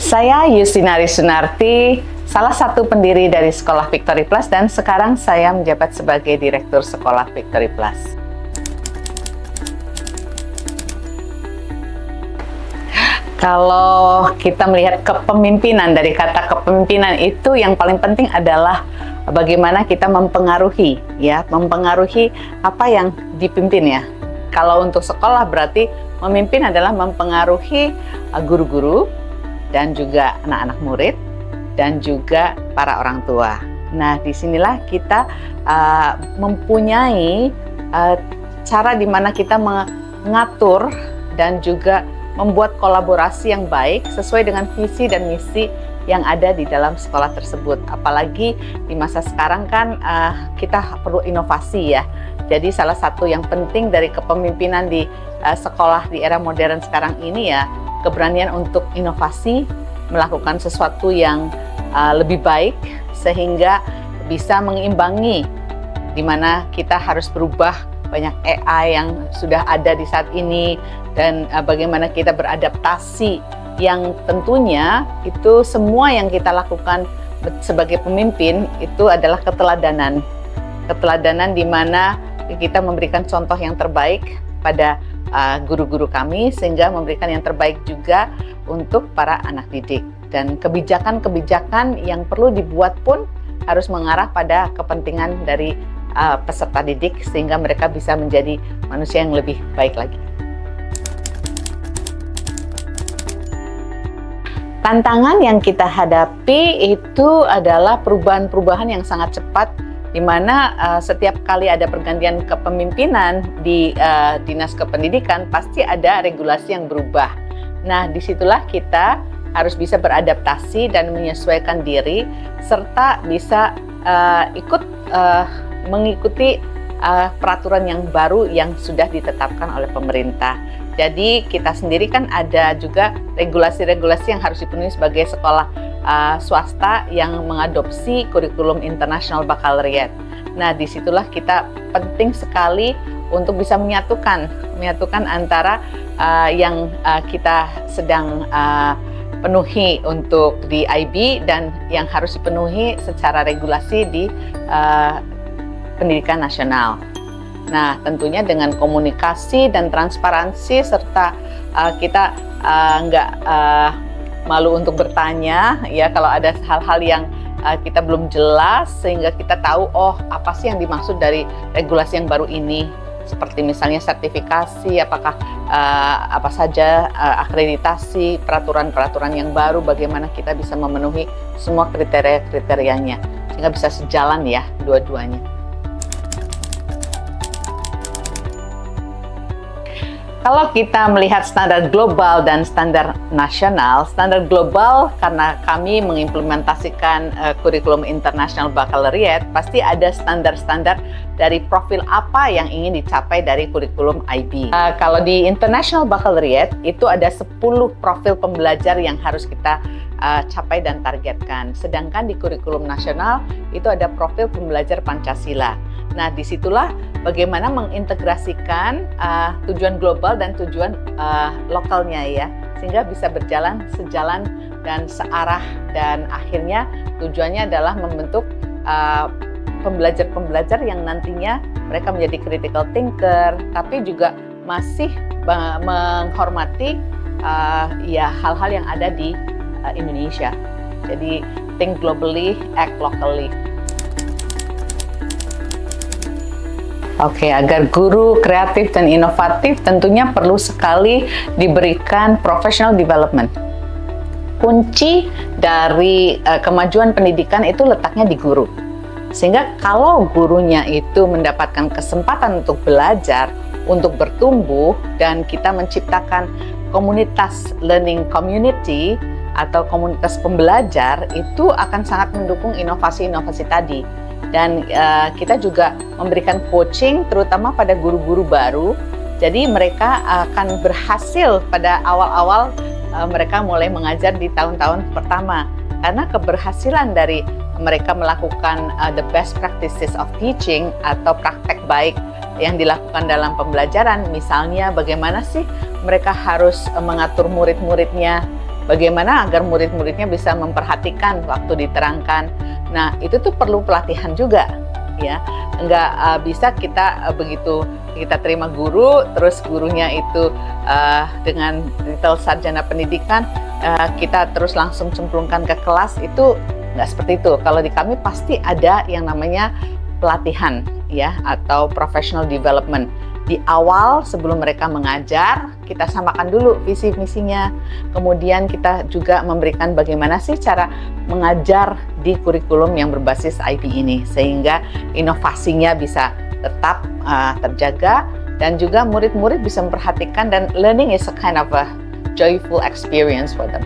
Saya Yustinari Sunarti, salah satu pendiri dari Sekolah Victory Plus, dan sekarang saya menjabat sebagai Direktur Sekolah Victory Plus. Kalau kita melihat kepemimpinan, dari kata kepemimpinan itu yang paling penting adalah bagaimana kita mempengaruhi apa yang dipimpin ya. Kalau untuk sekolah berarti memimpin adalah mempengaruhi guru-guru dan juga anak-anak murid dan juga para orang tua. Nah, disinilah kita mempunyai cara di mana kita mengatur dan juga membuat kolaborasi yang baik sesuai dengan visi dan misi yang ada di dalam sekolah tersebut. Apalagi di masa sekarang kan kita perlu inovasi ya. Jadi salah satu yang penting dari kepemimpinan di sekolah di era modern sekarang ini ya, keberanian untuk inovasi, melakukan sesuatu yang lebih baik sehingga bisa mengeimbangi di mana kita harus berubah, banyak AI yang sudah ada di saat ini, dan bagaimana kita beradaptasi, yang tentunya itu semua yang kita lakukan sebagai pemimpin itu adalah keteladanan di mana kita memberikan contoh yang terbaik pada guru-guru kami, sehingga memberikan yang terbaik juga untuk para anak didik. Dan kebijakan-kebijakan yang perlu dibuat pun harus mengarah pada kepentingan dari peserta didik, sehingga mereka bisa menjadi manusia yang lebih baik lagi. Tantangan yang kita hadapi itu adalah perubahan-perubahan yang sangat cepat, di mana setiap kali ada pergantian kepemimpinan di Dinas Kependidikan, pasti ada regulasi yang berubah. Nah, disitulah kita harus bisa beradaptasi dan menyesuaikan diri, serta bisa mengikuti peraturan yang baru yang sudah ditetapkan oleh pemerintah. Jadi kita sendiri kan ada juga regulasi-regulasi yang harus dipenuhi sebagai sekolah swasta yang mengadopsi kurikulum internasional baccalaureate. Nah, disitulah kita penting sekali untuk bisa menyatukan antara yang kita sedang penuhi untuk di IB dan yang harus dipenuhi secara regulasi di pendidikan nasional. Nah, tentunya dengan komunikasi dan transparansi, serta kita nggak malu untuk bertanya ya kalau ada hal-hal yang kita belum jelas, sehingga kita tahu apa sih yang dimaksud dari regulasi yang baru ini, seperti misalnya sertifikasi, apakah apa saja akreditasi, peraturan-peraturan yang baru, bagaimana kita bisa memenuhi semua kriteria-kriterianya sehingga bisa sejalan ya dua-duanya. Kalau kita melihat standar global dan standar nasional, standar global karena kami mengimplementasikan kurikulum internasional baccalaureate, pasti ada standar-standar dari profil apa yang ingin dicapai dari kurikulum IB. Kalau di international baccalaureate itu ada 10 profil pembelajar yang harus kita capai dan targetkan. Sedangkan di kurikulum nasional itu ada profil pembelajar Pancasila. Nah, disitulah bagaimana mengintegrasikan tujuan global dan tujuan lokalnya ya, sehingga bisa berjalan sejalan dan searah, dan akhirnya tujuannya adalah membentuk pembelajar-pembelajar yang nantinya mereka menjadi critical thinker, tapi juga masih menghormati hal-hal yang ada di Indonesia. Jadi think globally, act locally. Oke, agar guru kreatif dan inovatif tentunya perlu sekali diberikan professional development. Kunci dari kemajuan pendidikan itu letaknya di guru. Sehingga kalau gurunya itu mendapatkan kesempatan untuk belajar, untuk bertumbuh, dan kita menciptakan komunitas learning community atau komunitas pembelajar, itu akan sangat mendukung inovasi-inovasi tadi. Dan kita juga memberikan coaching terutama pada guru-guru baru, jadi mereka akan berhasil pada awal-awal mereka mulai mengajar di tahun-tahun pertama, karena keberhasilan dari mereka melakukan the best practices of teaching atau praktek baik yang dilakukan dalam pembelajaran. Misalnya bagaimana sih mereka harus mengatur murid-muridnya bagaimana agar murid-muridnya bisa memperhatikan waktu diterangkan. Nah, itu tuh perlu pelatihan juga, ya. Nggak bisa kita begitu kita terima guru, terus gurunya itu dengan titel sarjana pendidikan, kita terus langsung cemplungkan ke kelas, itu nggak seperti itu. Kalau di kami pasti ada yang namanya pelatihan, ya, atau professional development. Di awal sebelum mereka mengajar, kita samakan dulu visi misinya. Kemudian kita juga memberikan bagaimana sih cara mengajar di kurikulum yang berbasis IB ini, sehingga inovasinya bisa tetap terjaga, dan juga murid-murid bisa memperhatikan, dan learning is a kind of a joyful experience for them.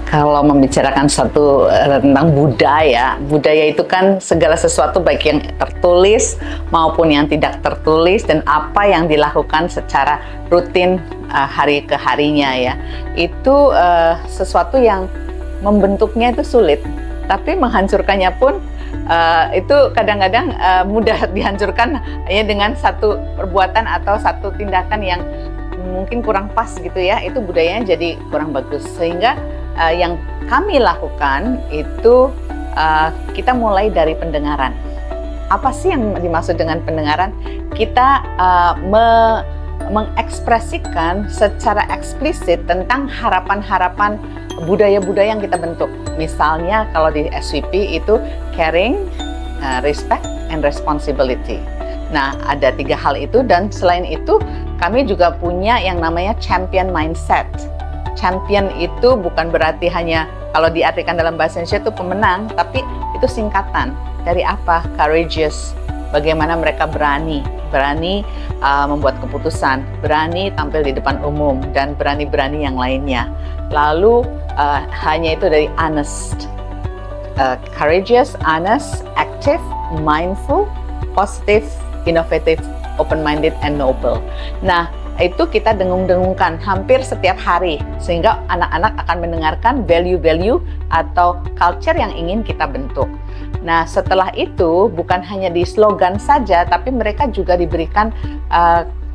Kalau membicarakan satu tentang budaya itu kan segala sesuatu baik yang tertulis maupun yang tidak tertulis, dan apa yang dilakukan secara rutin hari ke harinya, ya. Itu sesuatu yang membentuknya itu sulit, tapi menghancurkannya pun itu kadang-kadang mudah dihancurkan hanya dengan satu perbuatan atau satu tindakan yang mungkin kurang pas gitu, ya. Itu budayanya jadi kurang bagus, sehingga yang kami lakukan itu kita mulai dari pendengaran. Apa sih yang dimaksud dengan pendengaran? Kita mengekspresikan secara eksplisit tentang harapan-harapan budaya-budaya yang kita bentuk. Misalnya kalau di SVP itu caring, respect, and responsibility. Nah, ada 3 hal itu, dan selain itu kami juga punya yang namanya champion mindset. Champion itu bukan berarti hanya kalau diartikan dalam bahasa Indonesia itu pemenang, tapi itu singkatan dari apa? Courageous. Bagaimana mereka berani membuat keputusan, berani tampil di depan umum, dan berani-berani yang lainnya. Lalu hanya itu dari honest. Courageous, honest, active, mindful, positive, innovative, open-minded, and noble. Nah, itu kita dengung-dengungkan hampir setiap hari, sehingga anak-anak akan mendengarkan value-value atau culture yang ingin kita bentuk. Nah, setelah itu bukan hanya di slogan saja, tapi mereka juga diberikan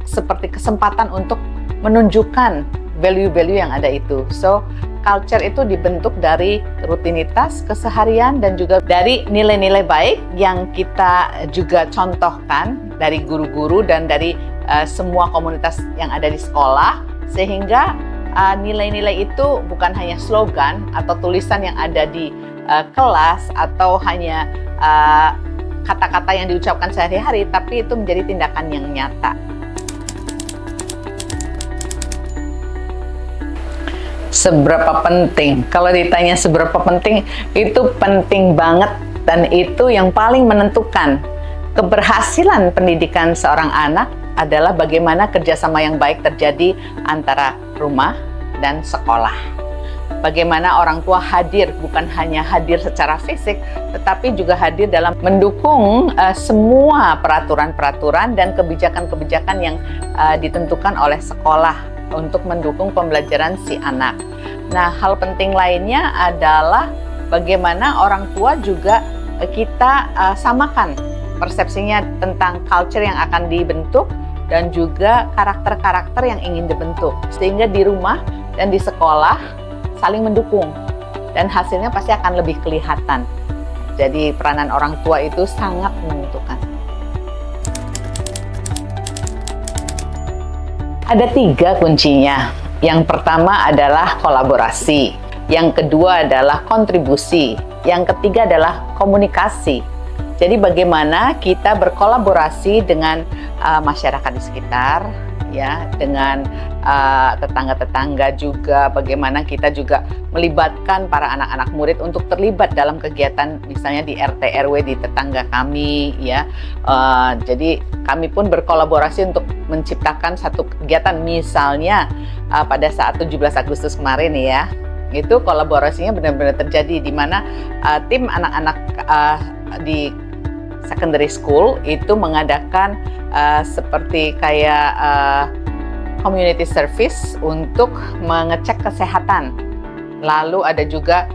seperti kesempatan untuk menunjukkan value-value yang ada itu. So, culture itu dibentuk dari rutinitas keseharian dan juga dari nilai-nilai baik yang kita juga contohkan dari guru-guru dan dari semua komunitas yang ada di sekolah, sehingga nilai-nilai itu bukan hanya slogan atau tulisan yang ada di kelas atau hanya kata-kata yang diucapkan sehari-hari, tapi itu menjadi tindakan yang nyata. Seberapa penting? Kalau ditanya seberapa penting, itu penting banget, dan itu yang paling menentukan keberhasilan pendidikan seorang anak adalah bagaimana kerjasama yang baik terjadi antara rumah dan sekolah. Bagaimana orang tua hadir, bukan hanya hadir secara fisik, tetapi juga hadir dalam mendukung semua peraturan-peraturan dan kebijakan-kebijakan yang ditentukan oleh sekolah untuk mendukung pembelajaran si anak. Nah, hal penting lainnya adalah bagaimana orang tua juga kita samakan persepsinya tentang culture yang akan dibentuk dan juga karakter-karakter yang ingin dibentuk, sehingga di rumah dan di sekolah saling mendukung dan hasilnya pasti akan lebih kelihatan. Jadi peranan orang tua itu sangat menentukan. Ada 3 kuncinya. Yang pertama adalah kolaborasi, yang kedua adalah kontribusi, yang ketiga adalah komunikasi. Jadi bagaimana kita berkolaborasi dengan masyarakat di sekitar, ya, dengan tetangga-tetangga juga, bagaimana kita juga melibatkan para anak-anak murid untuk terlibat dalam kegiatan misalnya di RT RW di tetangga kami, ya. Jadi kami pun berkolaborasi untuk menciptakan satu kegiatan, misalnya pada saat 17 Agustus kemarin, ya. Itu kolaborasinya benar-benar terjadi, di mana tim anak-anak di secondary school itu mengadakan seperti kayak community service untuk mengecek kesehatan. Lalu ada juga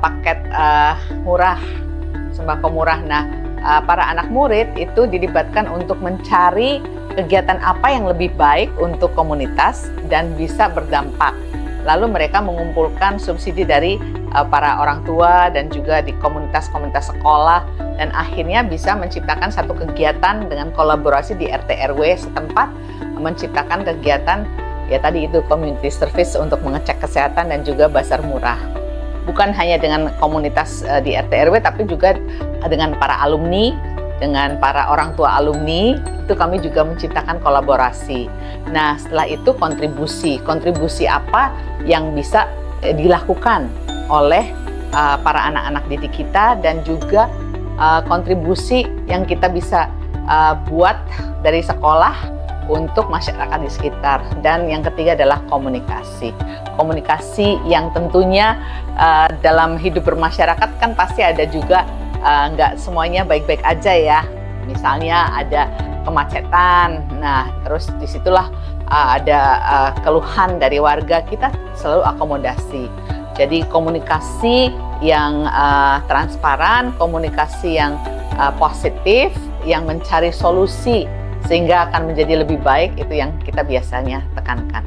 paket murah, sembako murah. Nah, para anak murid itu dilibatkan untuk mencari kegiatan apa yang lebih baik untuk komunitas dan bisa berdampak. Lalu mereka mengumpulkan subsidi dari para orang tua dan juga di komunitas-komunitas sekolah, dan akhirnya bisa menciptakan satu kegiatan dengan kolaborasi di RT RW setempat, menciptakan kegiatan ya tadi itu community service untuk mengecek kesehatan dan juga bazar murah. Bukan hanya dengan komunitas di RT RW, tapi juga dengan para alumni, dengan para orang tua alumni, itu kami juga menciptakan kolaborasi. Nah, setelah itu kontribusi apa yang bisa dilakukan oleh para anak-anak didik kita, dan juga kontribusi yang kita bisa buat dari sekolah untuk masyarakat di sekitar. Dan yang ketiga adalah komunikasi yang tentunya dalam hidup bermasyarakat kan pasti ada juga nggak semuanya baik-baik aja ya. Misalnya ada kemacetan, nah terus disitulah ada keluhan dari warga, kita selalu akomodasi. Jadi komunikasi yang transparan, komunikasi yang positif, yang mencari solusi sehingga akan menjadi lebih baik, itu yang kita biasanya tekankan.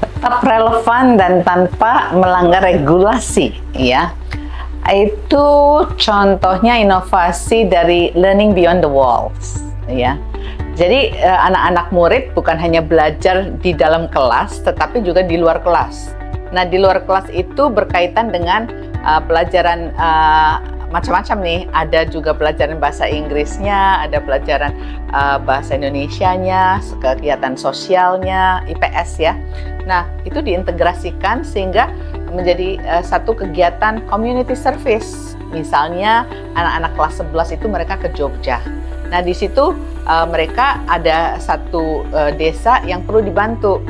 Tetap relevan dan tanpa melanggar regulasi, ya. Itu contohnya inovasi dari Learning Beyond the Walls, ya. Jadi anak-anak murid bukan hanya belajar di dalam kelas, tetapi juga di luar kelas. Nah, di luar kelas itu berkaitan dengan pelajaran macam-macam nih. Ada juga pelajaran bahasa Inggrisnya, ada pelajaran bahasa Indonesianya, kegiatan sosialnya, IPS ya. Nah, itu diintegrasikan sehingga menjadi satu kegiatan community service. Misalnya anak-anak kelas 11 itu mereka ke Jogja. Nah, di situ mereka ada satu desa yang perlu dibantu.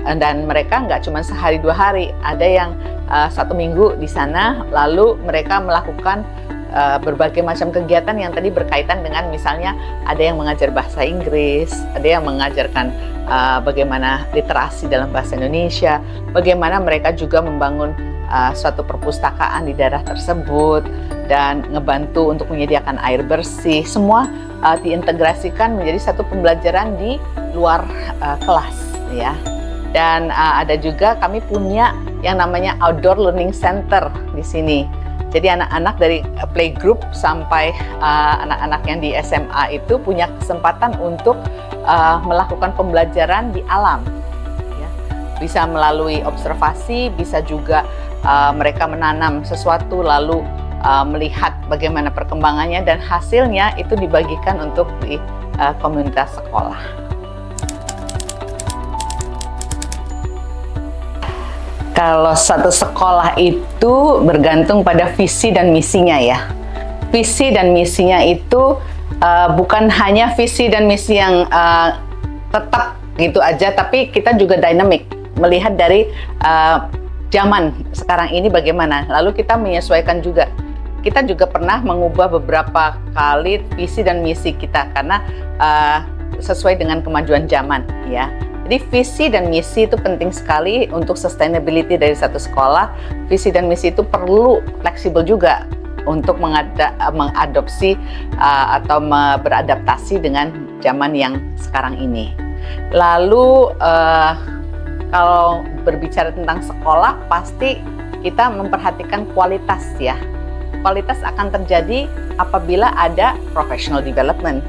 Dan mereka nggak cuma sehari 2 hari, ada yang 1 minggu di sana, lalu mereka melakukan berbagai macam kegiatan yang tadi berkaitan dengan misalnya ada yang mengajar bahasa Inggris, ada yang mengajarkan bagaimana literasi dalam bahasa Indonesia, bagaimana mereka juga membangun suatu perpustakaan di daerah tersebut, dan ngebantu untuk menyediakan air bersih. Semua diintegrasikan menjadi satu pembelajaran di luar kelas ya. Dan ada juga kami punya yang namanya Outdoor Learning Center di sini. Jadi anak-anak dari playgroup sampai anak-anak yang di SMA itu punya kesempatan untuk melakukan pembelajaran di alam. Ya. Bisa melalui observasi, bisa juga mereka menanam sesuatu lalu melihat bagaimana perkembangannya, dan hasilnya itu dibagikan untuk di komunitas sekolah. Kalau satu sekolah itu bergantung pada visi dan misinya ya. Visi dan misinya itu bukan hanya visi dan misi yang tetap gitu aja, tapi kita juga dynamic, melihat dari zaman sekarang ini bagaimana. Lalu kita menyesuaikan juga. Kita juga pernah mengubah beberapa kali visi dan misi kita karena sesuai dengan kemajuan zaman ya. Jadi visi dan misi itu penting sekali untuk sustainability dari satu sekolah. Visi dan misi itu perlu fleksibel juga untuk mengadopsi atau beradaptasi dengan zaman yang sekarang ini. Lalu kalau berbicara tentang sekolah, pasti kita memperhatikan kualitas ya. Kualitas akan terjadi apabila ada professional development.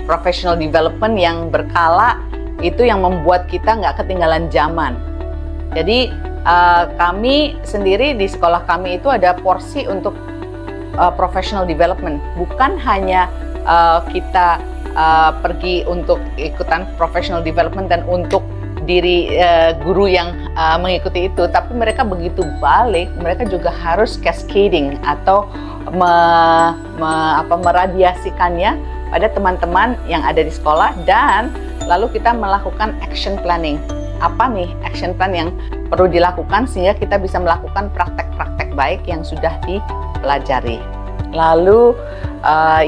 Professional development yang berkala itu yang membuat kita nggak ketinggalan zaman. Jadi kami sendiri di sekolah kami itu ada porsi untuk professional development. Bukan hanya kita pergi untuk ikutan professional development dan untuk diri guru yang mengikuti itu, tapi mereka begitu balik, mereka juga harus cascading atau meradiasikannya pada teman-teman yang ada di sekolah, dan lalu kita melakukan action planning. Apa nih action plan yang perlu dilakukan sehingga kita bisa melakukan praktek-praktek baik yang sudah dipelajari. Lalu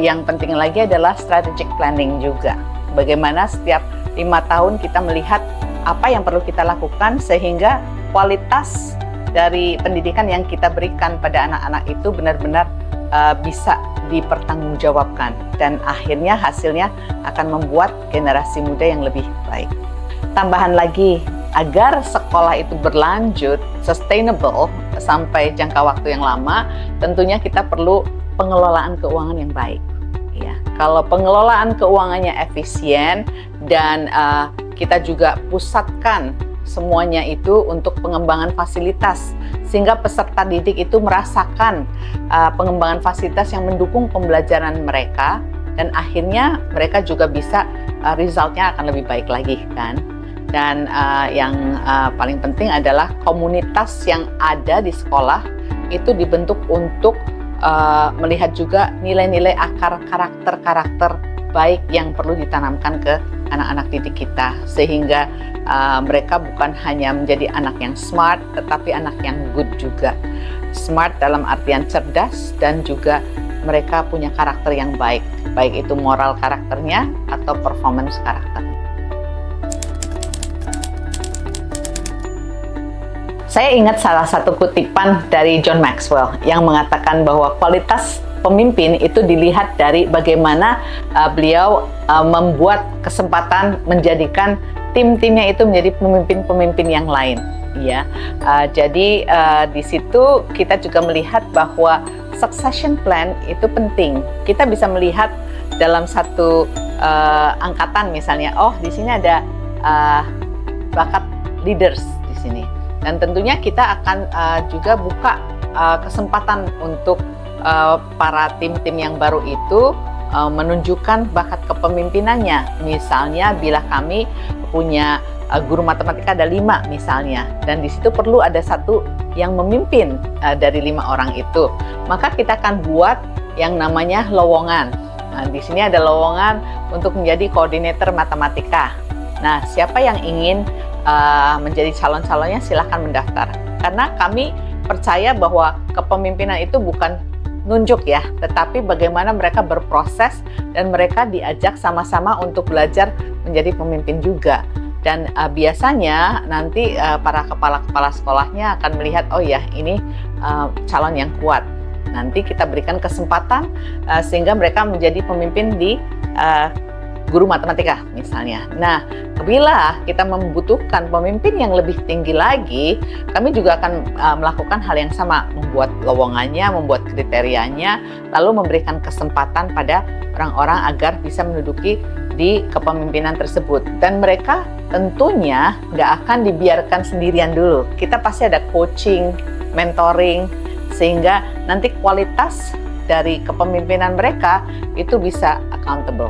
yang penting lagi adalah strategic planning juga. Bagaimana setiap 5 tahun kita melihat apa yang perlu kita lakukan sehingga kualitas dari pendidikan yang kita berikan pada anak-anak itu benar-benar bisa dipertanggungjawabkan, dan akhirnya hasilnya akan membuat generasi muda yang lebih baik. Tambahan lagi, agar sekolah itu berlanjut, sustainable sampai jangka waktu yang lama, tentunya kita perlu pengelolaan keuangan yang baik. Ya, kalau pengelolaan keuangannya efisien dan kita juga pusatkan semuanya itu untuk pengembangan fasilitas, sehingga peserta didik itu merasakan pengembangan fasilitas yang mendukung pembelajaran mereka, dan akhirnya mereka juga bisa resultnya akan lebih baik lagi kan. Dan yang paling penting adalah komunitas yang ada di sekolah itu dibentuk untuk melihat juga nilai-nilai akar karakter baik yang perlu ditanamkan ke anak-anak didik kita, sehingga mereka bukan hanya menjadi anak yang smart, tetapi anak yang good juga. Smart dalam artian cerdas, dan juga mereka punya karakter yang baik itu moral karakternya atau performance karakternya. Saya ingat salah satu kutipan dari John Maxwell yang mengatakan bahwa kualitas pemimpin itu dilihat dari bagaimana beliau membuat kesempatan menjadikan tim-timnya itu menjadi pemimpin-pemimpin yang lain. Ya, jadi di situ kita juga melihat bahwa succession plan itu penting. Kita bisa melihat dalam satu angkatan misalnya, oh di sini ada bakat leaders di sini. Dan tentunya kita akan juga buka kesempatan untuk para tim-tim yang baru itu menunjukkan bakat kepemimpinannya. Misalnya bila kami punya guru matematika ada 5 misalnya, dan di situ perlu ada satu yang memimpin dari 5 orang itu, maka kita akan buat yang namanya lowongan. Nah, di sini ada lowongan untuk menjadi koordinator matematika. Nah, siapa yang ingin menjadi calon-calonnya silahkan mendaftar. Karena kami percaya bahwa kepemimpinan itu bukan nunjuk ya, tetapi bagaimana mereka berproses dan mereka diajak sama-sama untuk belajar menjadi pemimpin juga. Dan biasanya nanti para kepala-kepala sekolahnya akan melihat, oh ya ini calon yang kuat. Nanti kita berikan kesempatan sehingga mereka menjadi pemimpin di guru matematika misalnya. Nah, bila kita membutuhkan pemimpin yang lebih tinggi lagi, kami juga akan melakukan hal yang sama, membuat lowongannya, membuat kriterianya, lalu memberikan kesempatan pada orang-orang agar bisa menduduki di kepemimpinan tersebut. Dan mereka tentunya nggak akan dibiarkan sendirian dulu. Kita pasti ada coaching, mentoring, sehingga nanti kualitas dari kepemimpinan mereka itu bisa accountable.